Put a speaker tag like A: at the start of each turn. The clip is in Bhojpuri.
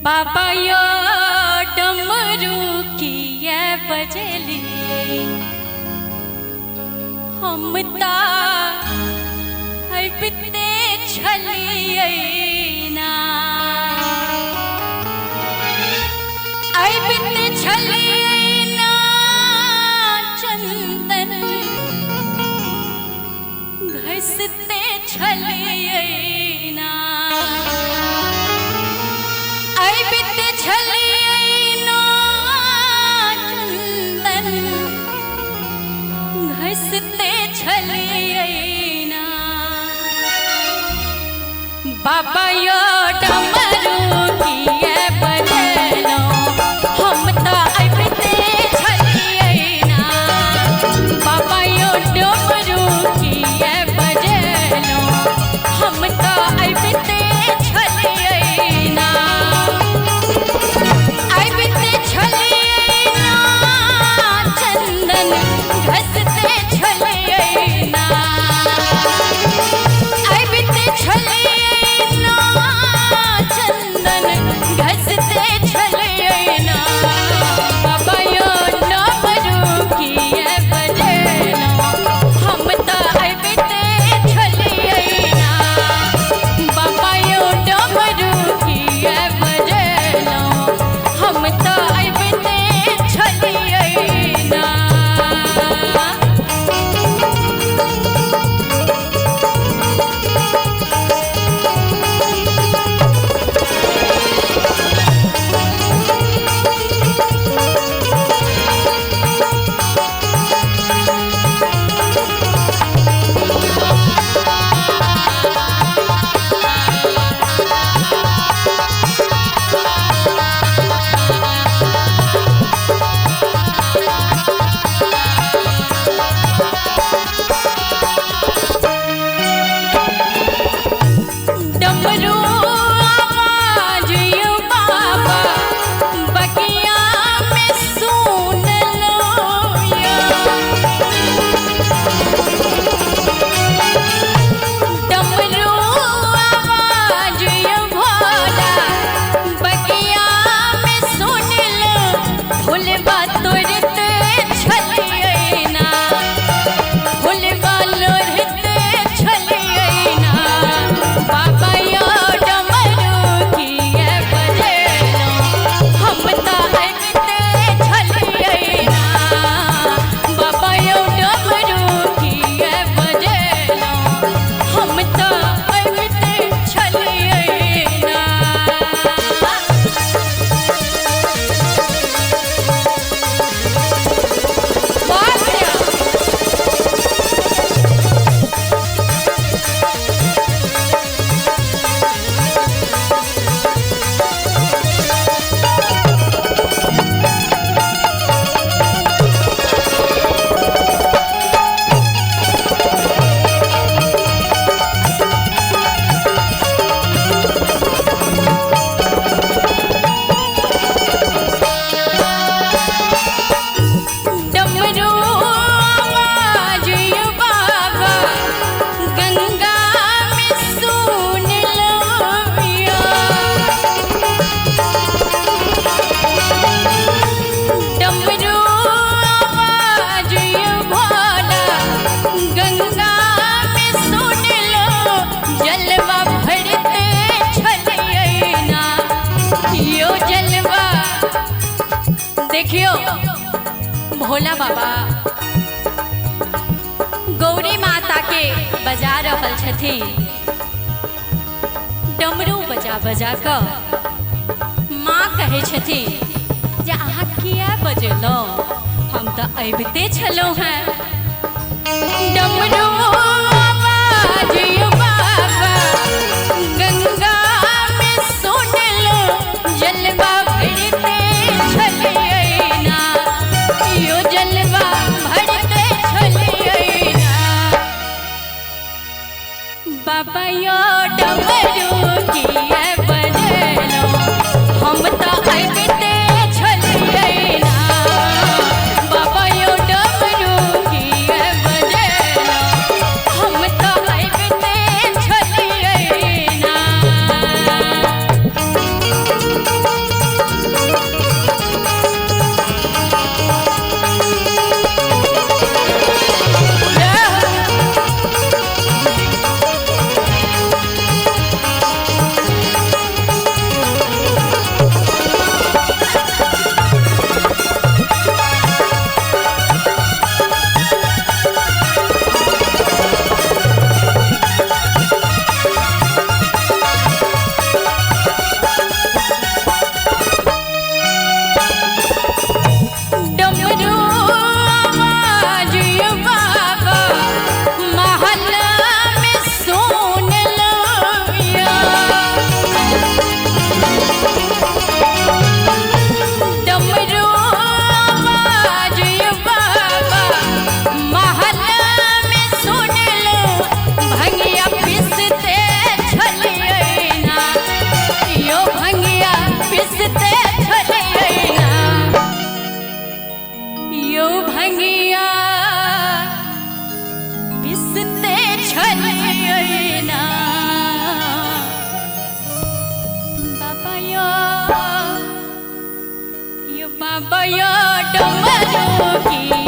A: बाबा यो डमरू किए बजली हम ता बिते छलिए ना बिते छलिए ना चंदन घसते छलिए ना बिते छलिए ना चंदन घसते छलिए ना बाबा यो डमरू किए बजलो हम ता बिते छलिए ना बाबा यो डमरू किए बजलो हम ता बिते छलिए ना बिते छलिए ना चंदन घसते छलिए ना बिते छलिए चंदन घसते छलिए ना बाबा यो डमरू किए बजलो हम ता बिते छलिए ना बाबा यो डमरू किए बजलो हम ता बिते छलिए ना देखियो भोला बाबा गौरी माता के बजा रहल छथिन डमरू बजा बजा कर माँ कहे छथिन जे अहाँ किया बजलो हम तो अबिते छलो हैं डमरू बाजियो बाबा गंगा में सुनलो जलवा भरते छलिए ना यो जलवा भरते छलिए ना बाबा यो डमरू किए बजलो हम तो अबिते छलिए ना बाबा यो डमरू किए बजलो हम तो अबिते छलिए ना सुते छलियै ना बाबा यो बाबा यो डमरू की